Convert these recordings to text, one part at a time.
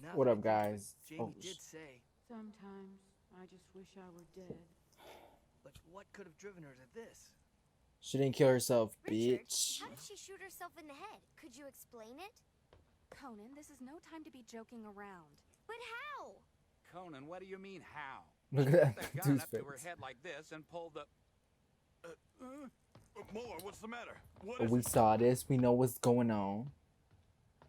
Now What that I up, think of it, guys? Jamie did say, Sometimes I just wish I were dead. but what could have driven her to this? She didn't kill herself, Richard, bitch. how did she shoot herself in the head? Could you explain it? Conan, this is no time to be joking around. But how? Conan, what do you mean how? Look She at put that the gun dude's up to her face. head like this and pulled the... Muller, what's the matter? What Oh, is we it? saw this. We know what's going on.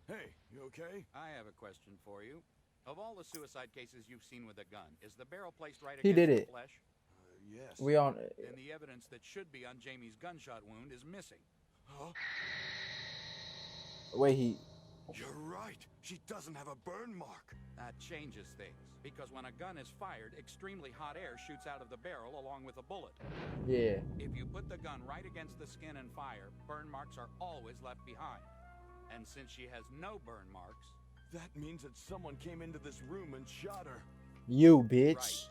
Hey, you okay? I have a question for you. Of all the suicide cases you've seen with a gun, is the barrel placed right He against did the it. flesh? Yes. We all. Then the evidence that should be on Jamie's gunshot wound is missing. Huh? Wait, he. You're right. She doesn't have a burn mark. That changes things, because when a gun is fired, extremely hot air shoots out of the barrel along with a bullet. Yeah. If you put the gun right against the skin and fire, burn marks are always left behind. And since she has no burn marks... That means that someone came into this room and shot her. You, bitch. Right.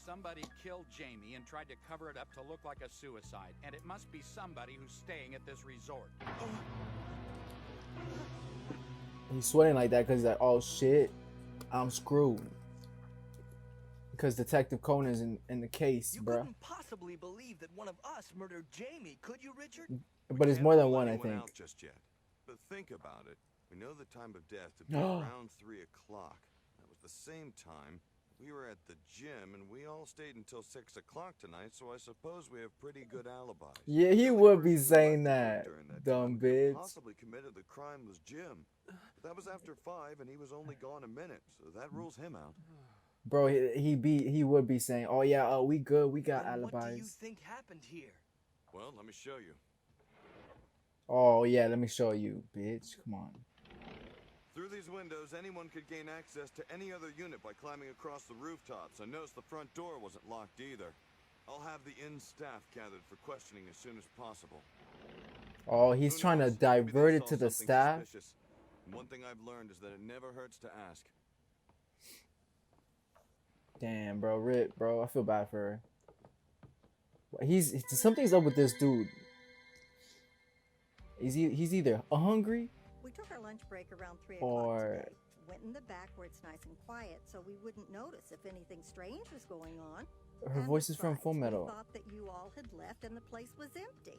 Somebody killed Jamie and tried to cover it up to look like a suicide, and it must be somebody who's staying at this resort. He's sweating like that because he's like, oh shit, I'm screwed. Because Detective Conan's in the case, You bruh. couldn't possibly believe that one of us murdered Jamie, could you, Richard? But it's Can't more than rule one, I anyone think. out just yet. But think about it. We know the time of death to be around 3 o'clock. That was the same time we were at the gym, and we all stayed until 6 o'clock tonight. So I suppose we have pretty good alibis. Yeah, he The only would be person who saying left the that, room during that dumb time who could bitch. possibly committed the crime was Jim. But that was after 5, and he was only gone a minute, so that rules him out. Bro, he would be saying, oh yeah, we good, we got Then what do you alibis. think happened here? Well, let me show you. Oh yeah, let me show you, bitch. Come on. Through these windows, anyone could gain access to any other unit by climbing across the rooftops. And notice the front door wasn't locked either. I'll have the inn staff gathered for questioning as soon as possible. Oh, he's Who trying to knows? Maybe they divert it saw to the something staff. suspicious. One thing I've learned is that it never hurts to ask. Damn, bro, Rip, bro, I feel bad for her. Something's up with this dude. He's either hungry We took our lunch break around 3 or o'clock today. Went in the back where it's nice and quiet so we wouldn't notice if anything strange was going on. her And voice is from besides, Full Metal. We thought that you all had left and the place was empty.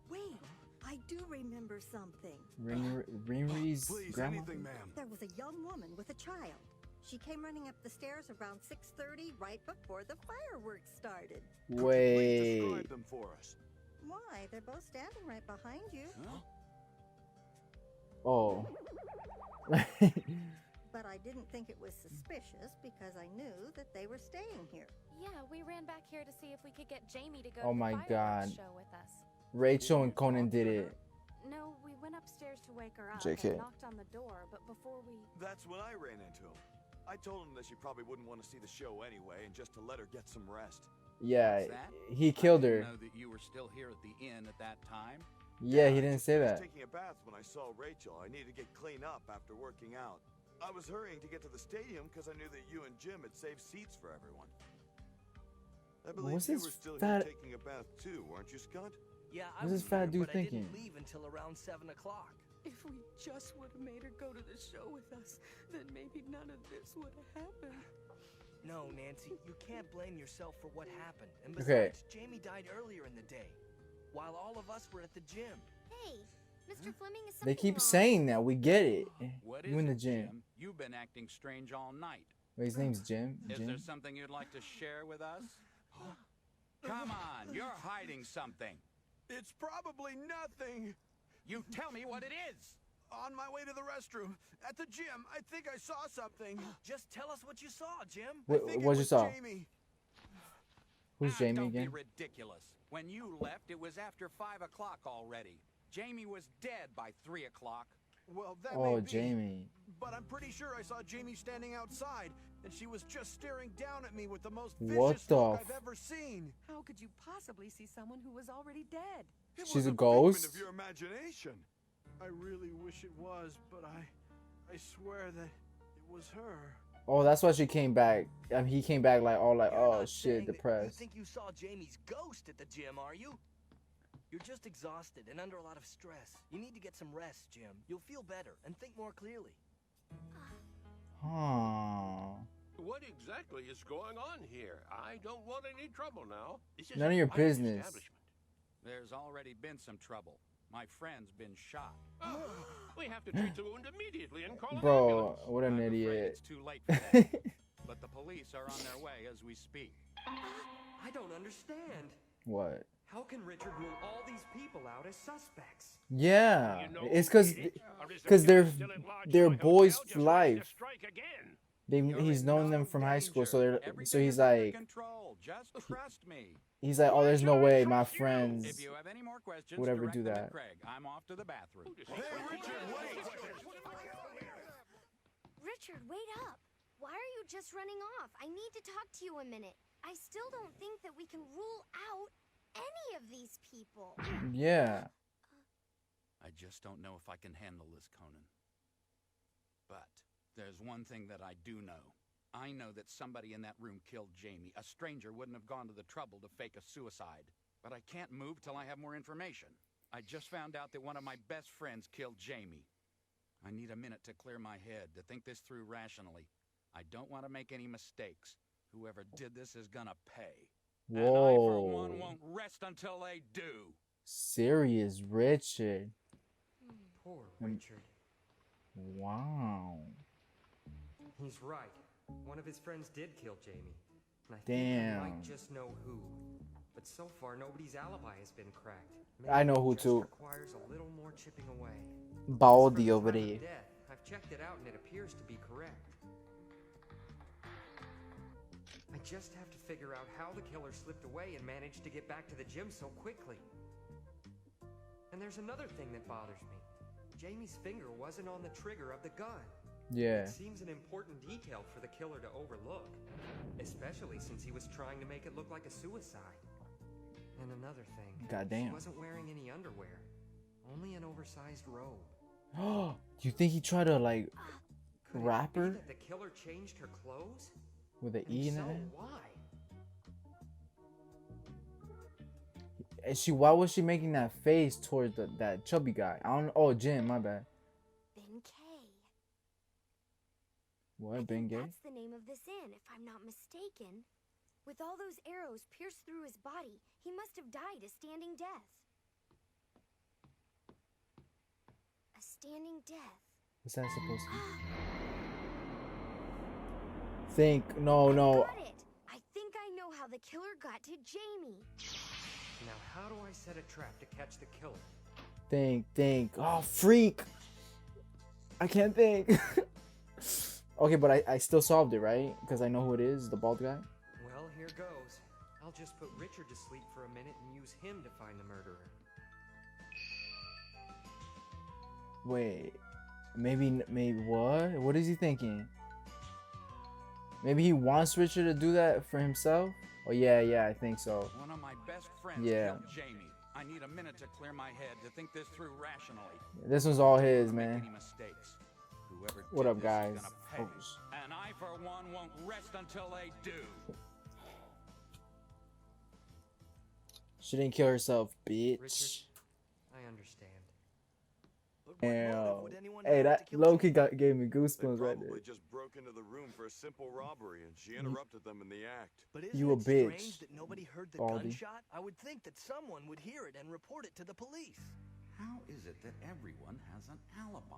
Wait, I do remember something. Rinri's Please, grandma. anything, ma'am. There was a young woman with a child. She came running up the stairs around 6:30 right before the fireworks started. Could you please Wait. describe them for us? Why, they're both standing right behind you. Huh? Oh. But I didn't think it was suspicious because I knew that they were staying here. Yeah, we ran back here to see if we could get Jamie to go Oh to my the fireworks God. show with us. Rachel and Conan did it. No, we went upstairs to wake her up JK. and knocked on the door, but before we... That's when I ran into him. I told him that she probably wouldn't want to see the show anyway, and just to let her get some rest. Yeah, What's that? he killed I her. didn't know that you were still here at the inn at that time. Yeah, he I didn't just say finished that. taking a bath when I saw Rachel. I needed to get clean up after working out. I was hurrying to get to the stadium because I knew that you and Jim had saved seats for everyone. I believe What's you this were still fat- here taking a bath too, weren't you, Scott? Yeah, I What's was this fat here, dude but I thinking? didn't leave until around 7 o'clock. If we just would have made her go to the show with us, then maybe none of this would have happened. No, Nancy, you can't blame yourself for what happened. And Okay. besides, Jamie died earlier in the day, while all of us were at the gym. Hey, Mr. Fleming, is something They keep wrong? saying that. We get it. What is You in the it, gym. Jim? You've been acting strange all night. Wait, his name's Jim. Is there Jim. something you'd like to share with us? Come on, you're hiding something. It's probably nothing. You tell me what it is. On my way to the restroom, at the gym, I think I saw something. Just tell us what you saw, Jim. I think it What you was saw? Jamie. Who's Jamie don't again? be ridiculous. When you left, it was after 5 o'clock already. Jamie was dead by 3 o'clock. Well, that Oh, may be, Jamie. but I'm pretty sure I saw Jamie standing outside, and she was just staring down at me with the most What vicious the look f- I've ever seen. How could you possibly see someone who was already dead? It She's was a figment ghost? of your imagination. I really wish it was, but I swear that it was her. Oh, that's why she came back. I mean, he came back like all like, You're oh not shit, saying that depressed. You think you saw Jamie's ghost at the gym, are you? You're just exhausted and under a lot of stress. You need to get some rest, Jim. You'll feel better and think more clearly. Huh? exactly is going on here? I don't want any trouble now. This is None of a your private business. establishment. There's already been some trouble. My friend's been shot. Oh, we have to treat the wound immediately and call an Bro, ambulance. what an I'm afraid idiot. it's too late for that. But the police are on their way as we speak. I don't understand. What? How can Richard rule all these people out as suspects? Yeah, You know it's who because did it? Or is the because they're killer still at large they're in my boys hotel, for just ready to life. strike again? He's You're known in them no from high school, so danger. they're Everything so he's is under like control. Just trust me. he's like, oh, there's no Why should I way my trust you? friends If you have any more questions, would ever direct do them at that. Craig. I'm off to the bathroom. Richard, wait up. Why are you just running off? I need to talk to you a minute. I still don't think that we can rule out any of these people. Yeah. I just don't know if I can handle this, Conan. But there's one thing that I do know. I know that somebody in that room killed Jamie. A stranger wouldn't have gone to the trouble to fake a suicide. But I can't move till I have more information. I just found out that one of my best friends killed Jamie. I need a minute to clear my head, to think this through rationally. I don't want to make any mistakes. Whoever did this is gonna pay. And I, for one, Whoa. won't rest until they do. Serious Richard. Poor Richard. Wow. He's right. One of his friends did kill Jamie. And I think Damn. I might just know who. But so far, nobody's alibi has been cracked. I know Maybe who it just too. requires a little more chipping away. Baldy As for the over time of there. death, I've checked it out and it appears to be correct. I just have to figure out how the killer slipped away and managed to get back to the gym so quickly. And there's another thing that bothers me. Jamie's finger wasn't on the trigger of the gun. Yeah. It seems an important detail for the killer to overlook, especially since he was trying to make it look like a suicide. And another thing, Goddamn. she wasn't wearing any underwear, only an oversized robe. Do you think he tried to like Could wrap it be her that the killer changed her clothes? with an And E if in so, it? why? And why was she making that face towards that chubby guy? I don't. Oh, Jim, my bad. Ben K. What, I Ben think Gay? that's the name of this inn, if I'm not mistaken. With all those arrows pierced through his body, he must have died a standing death. A standing death. What's that supposed to be? Think. No, no. Got it. I think I know how the killer got to Jamie. Now, how do I set a trap to catch the killer? Think. Oh, freak. I can't think. Okay, but I still solved it, right? Because I know who it is, the bald guy. Well, here goes. I'll just put Richard to sleep for a minute and use him to find the murderer. Wait. Maybe what? What is he thinking? Maybe he wants Richard to do that for himself? Oh, yeah, I think so. One of my best friends Yeah. killed Jamie. I need a minute to clear my head, to think this through rationally. This one's all his, Don't make man. any mistakes. Whoever What did up, this guys? is gonna pay. Oops. And I, for one, won't rest until they do. She didn't kill herself, Richard, bitch. I understand. But what motive Damn. would anyone Hey, have to that kill Loki Jamie? gave me They goosebumps right probably there. just broke into the room for a simple robbery, and she interrupted them in the act. But isn't You a it bitch, strange that nobody heard the Baldy. gunshot? I would think that someone would hear it and report it to the police. How is it that everyone has an alibi?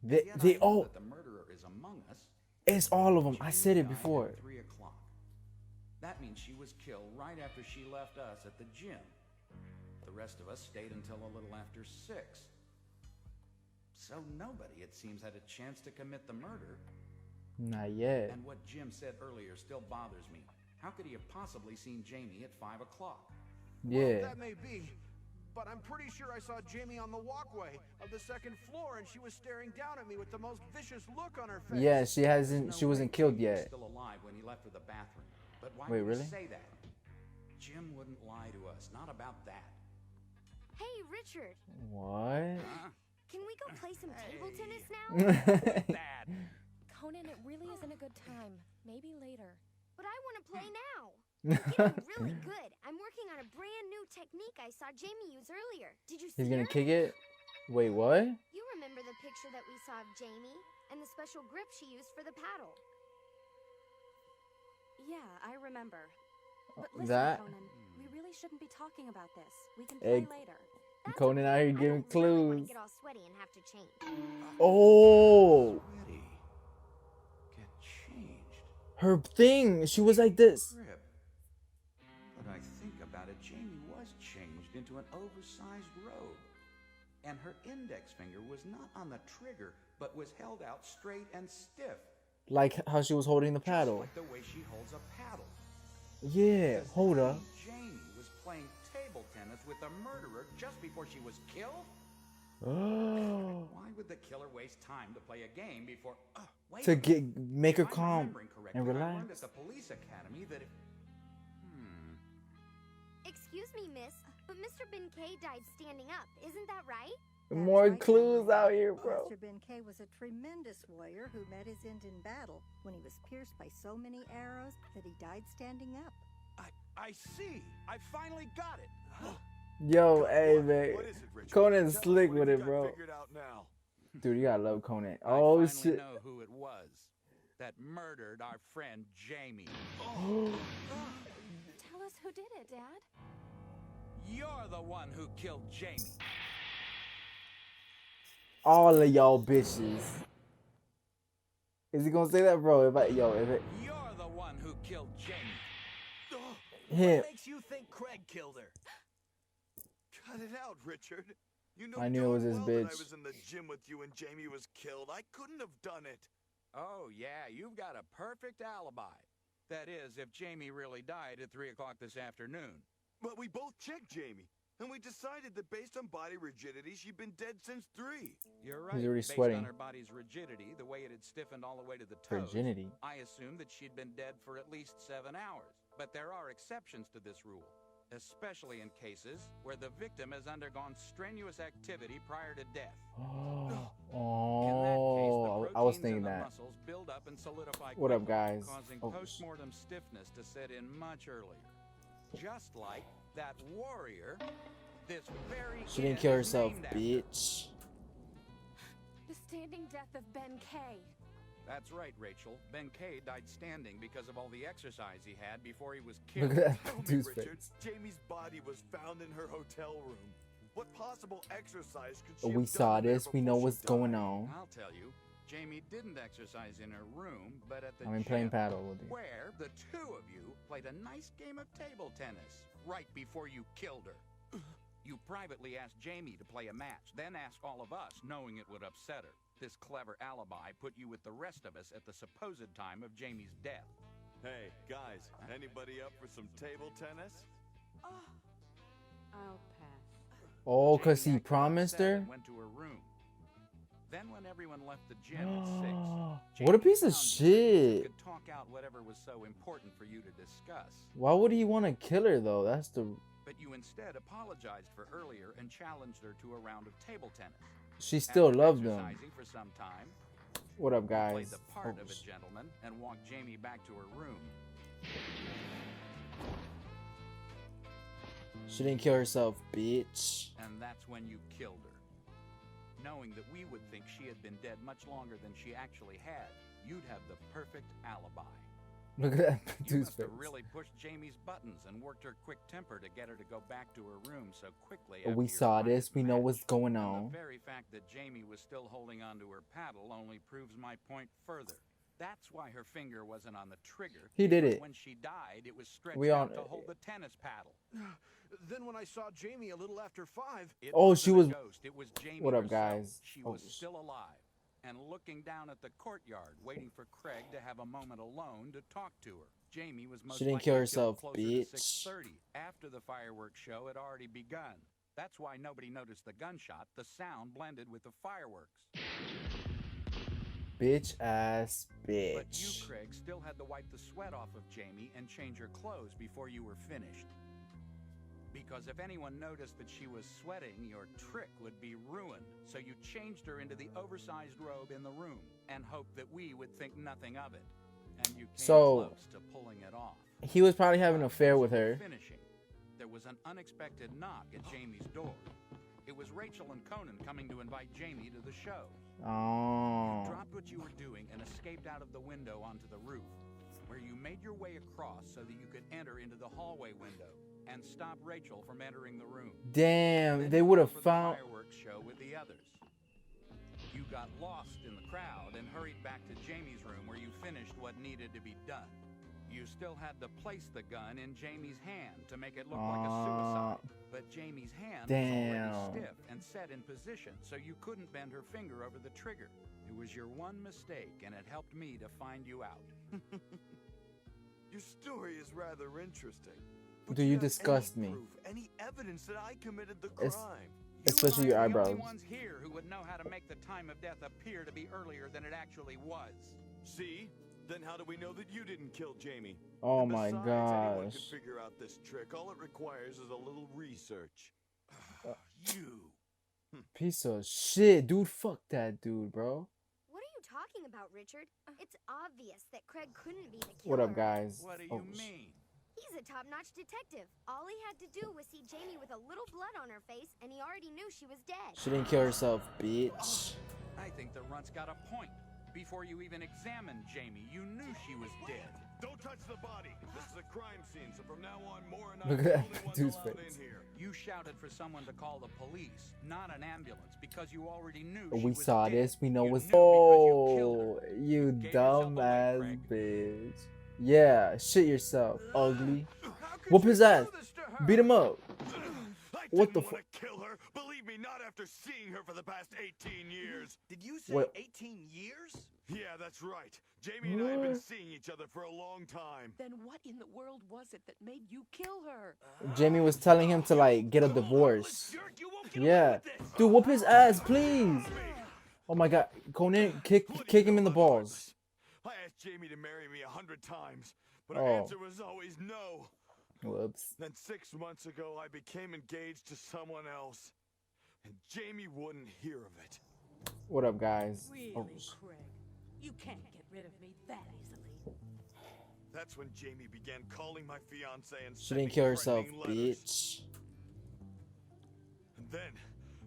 They Yet I know all. that the murderer is among us. It's all of them. I Jamie said it died before. at 3 o'clock. That means she was killed right after she left us at the gym. The rest of us stayed until a little after 6. So nobody, it seems, had a chance to commit the murder. Not yet. And what Jim said earlier still bothers me. How could he have possibly seen Jamie at 5 o'clock? Yeah. That may be, but I'm pretty sure I saw Jamie on the walkway of the second floor, and she was staring down at me with the most vicious look on her face. Yeah, she hasn't. No She wasn't way killed Jamie was yet. Still alive when he left for the bathroom. But why Wait, would really? he say that? Jim wouldn't lie to us. Not about that. Hey, Richard, What? Huh? can we go play some table tennis now? That. Conan, it really isn't a good time. Maybe later. But I want to play now. I'm getting really good. I'm working on a brand new technique I saw Jamie use earlier. Did you see He's gonna her? kick it? Wait, what? You remember the picture that we saw of Jamie and the special grip she used for the paddle. Yeah, I remember. But listen, That Conan, we really shouldn't be talking about this. We can Hey, play later. Conan out here I giving don't really want clues. to get all sweaty and have to change. Oh, Sweaty. Get changed. her thing. She was like this. Grip. But I think about it, Jamie was changed into an oversized robe. And her index finger was not on the trigger, but was held out straight and stiff. Like how she was holding the Just paddle. like the way she holds a paddle. Yeah, hold up. Jamie was playing table tennis with the murderer just before she was killed? Oh, Why would the killer waste time to play a game before... wait to a minute. make her If I'm calm remembering correctly, and I learned at relax. the police academy that if... Excuse me, miss, but Mr. Benkei died standing up. Isn't that right? That's More right, clues Conan. out here, bro. Mr. Benkei was a tremendous warrior who met his end in battle when he was pierced by so many arrows that he died standing up. I see. I finally got it. Yo, hey man, What is it, Richard? Conan's Tell us slick what with you it, got bro. figured out now. Dude, you gotta love Conan. I Oh finally shit. know who it was that murdered our friend Jamie. Tell us who did it, Dad. You're the one who killed Jamie. All of y'all bitches. Is he gonna say that, bro? If it You're the one who killed Jamie. him, What makes you think Craig killed her? Cut it out, Richard. You know I knew it was darn his well that I bitch. was in the gym with you and Jamie was killed. I couldn't have done it. Oh, yeah, you've got a perfect alibi. That is, if Jamie really died at 3 o'clock this afternoon. But we both checked Jamie, and we decided that based on body rigidity, she'd been dead since 3. You're right. He's already Based sweating. on her body's rigidity, the way it had stiffened all the way to the toes, Virginity. I assumed that she'd been dead for at least 7 hours. But there are exceptions to this rule, especially in cases where the victim has undergone strenuous activity prior to death. Oh, I was thinking that. Muscles build up and solidify What up, quickly, guys? causing Oh, post-mortem stiffness to set in much earlier. Just like that warrior, this very She didn't inn kill is herself, named after. bitch. The standing death of Ben K. That's right, Rachel. Ben K died standing because of all the exercise he had before he was killed. Look at Tell that me, dude's Richard, face. Jamie's body was found in her hotel room. What possible exercise could she We have saw done in there this. We know before she what's going died? on. I'll tell you, Jamie didn't exercise in her room, but at the I mean, playing gym, paddle with you. where the two of you played a nice game of table tennis right before you killed her. You privately asked Jamie to play a match, then asked all of us, knowing it would upset her. This clever alibi put you with the rest of us at the supposed time of Jamie's death. Hey, guys, anybody up for some table tennis? I'll pass. Oh, cause Jamie he acted promised upset her. and went to her room. Then when everyone left the gym at 6, What a Jamie piece of found you and shit. could talk out whatever was so important for you to discuss. Why would he want to kill her though? That's the. But you instead apologized for earlier and challenged her to a round of table tennis. She still After loved him. exercising for some time, What up, you played guys? the part Oh, of a gentleman and walked Jamie back to her room. she didn't kill herself, bitch. And that's when you killed her. Knowing that we would think she had been dead much longer than she actually had, you'd have the perfect alibi. Look at that You dude's must face. have really pushed Jamie's buttons and worked her quick temper to get her to go back to her room so quickly. We after your saw quiet this. We know match. what's going And on. the very fact that Jamie was still holding onto her paddle only proves my point further. That's why her finger wasn't on the trigger. He did because it. When she died, it was stretched We all- out to hold the tennis paddle. Then when I saw Jamie a little after 5, It Oh, wasn't she a was- ghost, it was Jamie What up, herself. guys? She Oh, was still alive and looking down at the courtyard, waiting for Craig to have a moment alone to talk to her. Jamie was most She didn't likely kill killed herself, closer to bitch. 6:30, after the fireworks show had already begun. That's why nobody noticed the gunshot. The sound blended with the fireworks. Bitch ass But you, bitch. Craig, still had to wipe the sweat off of Jamie and change her clothes before you were finished. Because if anyone noticed that she was sweating, your trick would be ruined. So you changed her into the oversized robe in the room and hoped that we would think nothing of it. And you came So- close to pulling it off. He was probably having an affair with As you were her. Finishing, there was an unexpected knock at Jamie's door. It was Rachel and Conan coming to invite Jamie to the show. You Oh. dropped what you were doing and escaped out of the window onto the roof. where you made your way across so that you could enter into the hallway window and stop Rachel from entering the room. Damn, Then they you would went have for the found. fireworks show with the others. You got lost in the crowd and hurried back to Jamie's room where you finished what needed to be done. You still had to place the gun in Jamie's hand to make it look like a suicide. But Jamie's hand was already stiff and set in position, so you couldn't bend her finger over the trigger. It was your one mistake, and it helped me to find you out. Your story is rather interesting. But Do do you have disgust any me? proof, any evidence that I committed the Es- crime? Especially You your and I are the eyebrows. only ones here who would know how to make the time of death appear to be earlier than it actually was. See? Then how do we know that you didn't kill Jamie? Oh And my besides, anyone could gosh. figure out this trick. All it requires is a little research. You. Piece of shit, dude. Fuck that dude, bro. What are you talking about, Richard? It's obvious that Craig couldn't be the killer. What up, guys? What do you Oh, mean? He's a top-notch detective. All he had to do was see Jamie with a little blood on her face, and he already knew she was dead. She didn't kill herself, bitch. I think the runt's got a point. Before you even examined Jamie, you knew she was dead. Don't touch the body. This is a crime scene, so from now on, more and I Look are at the that only ones dude's allowed face. in here. You shouted for someone to call the police, not an ambulance, because you already knew she We was saw dead. this. We know You what's. knew because you killed Oh, her. you gave yourself away, dumbass Craig. bitch. Yeah, shit yourself, ugly. How could Whoop you his do ass. this to her? Beat him up. I What didn't the want to kill her. Believe me, not after seeing her for the past 18 years. Did you say What? 18 years? Yeah, that's right. Jamie and I have been What? seeing each other for a long time. Then what in the world was it that made you kill her? Jamie was telling him to like get a divorce. Jerk, you won't get away Yeah, with this. dude, whoop his ass, please. Oh my God, Conan, kick him in the balls. I asked Jamie to marry me 100 times, but her Oh. answer was always no. Whoops. Then 6 months ago, I became engaged to someone else, and Jamie wouldn't hear of it. What up, guys? Really, Oh, Craig? You can't get rid of me that easily. That's when Jamie began calling my fiance and she didn't sending kill herself, threatening letters. bitch. And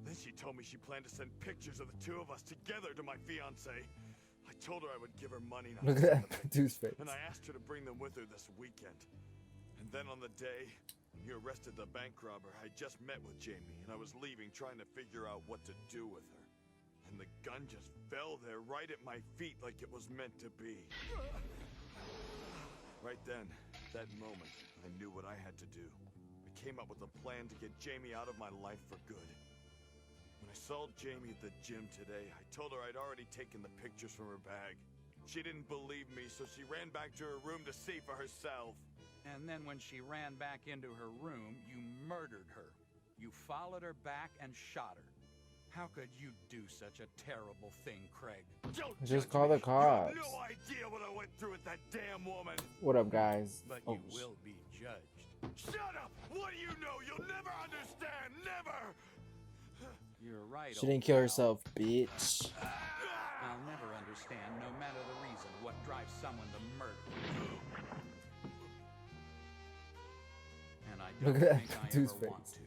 then she told me she planned to send pictures of the two of us together to my fiance. I told her I would give her money not Look to at send the that pictures, dude's face. and I asked her to bring them with her this weekend. And then on the day when you arrested the bank robber, I just met with Jamie, and I was leaving trying to figure out what to do with her. And the gun just fell there right at my feet like it was meant to be. Right then, that moment, I knew what I had to do. I came up with a plan to get Jamie out of my life for good. When I saw Jamie at the gym today, I told her I'd already taken the pictures from her bag. She didn't believe me, so she ran back to her room to see for herself. And then when she ran back into her room, you murdered her. You followed her back and shot her. How could you do such a terrible thing, Craig? Don't Just judge call me. the cops. You have no idea what I went through with that damn woman. What up, guys? But Oh, you will be judged. Shut up! What do you know? You'll never understand. Never. You're right. she didn't kill herself, bitch. I'll never understand, no matter the reason, what drives someone to murder. And I Look don't at think that I dude's ever want face. to.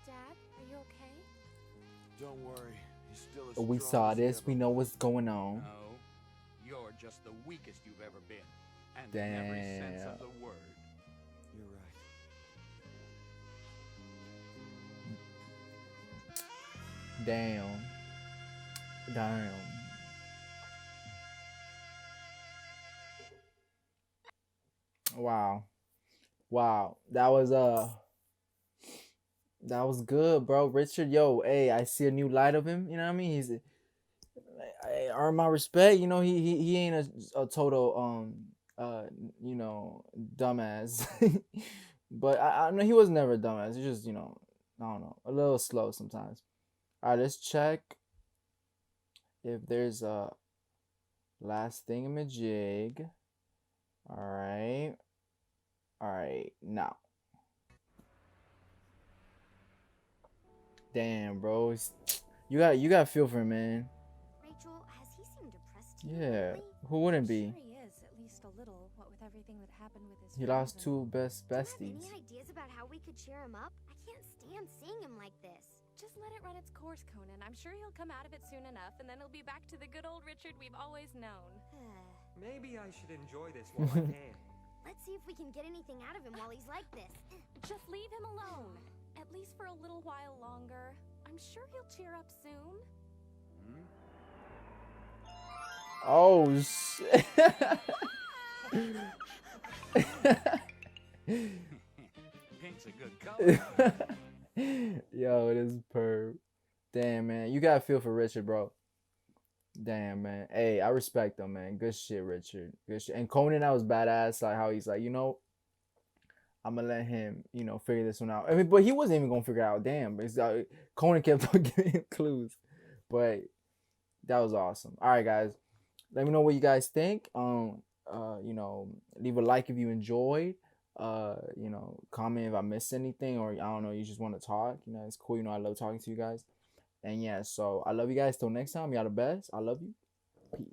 Dad, are you okay? Don't worry. He's still as We strong saw as he this. ever We know was. what's going on. No, you're just the weakest you've ever been. And in every sense of Damn. the word. You're right. Damn. Damn. Wow. Wow. That was good, bro. Richard, yo, hey, I see a new light of him. You know what I mean? He's I earn my respect. You know, he ain't a total you know, dumbass. But I know he was never a dumbass. He's just, you know, I don't know, a little slow sometimes. All right, let's check if there's a last thingamajig. All right. All right, now. Damn, bro. You got to feel for him, man. Rachel, has he seemed depressed to you Yeah, lately? who wouldn't be? Sure he is, at least a little, what with everything that happened with his He friends lost and- two best Do you have besties. any ideas about how we could cheer him up? I can't stand seeing him like this. Just let it run its course, Conan. I'm sure he'll come out of it soon enough, and then he'll be back to the good old Richard we've always known. Maybe I should enjoy this while I can. Let's see if we can get anything out of him while he's like this. Just leave him alone. At least for a little while longer. I'm sure he'll cheer up soon. Oh shit. Pink's a good color. Yo, this is perv. Damn, man. You gotta feel for Richard, bro. Damn, man. Hey, I respect him, man. Good shit, Richard. Good shit. And Conan, that was badass. Like how he's like, you know, I'm gonna let him, you know, figure this one out. I mean, but he wasn't even gonna figure it out. Damn, it's Conan kept on giving him clues, but that was awesome. All right, guys, let me know what you guys think. You know, leave a like if you enjoyed. You know, comment if I missed anything, or I don't know, you just want to talk. You know, it's cool. You know, I love talking to you guys. And yeah, so I love you guys. Till next time, y'all the best. I love you. Peace.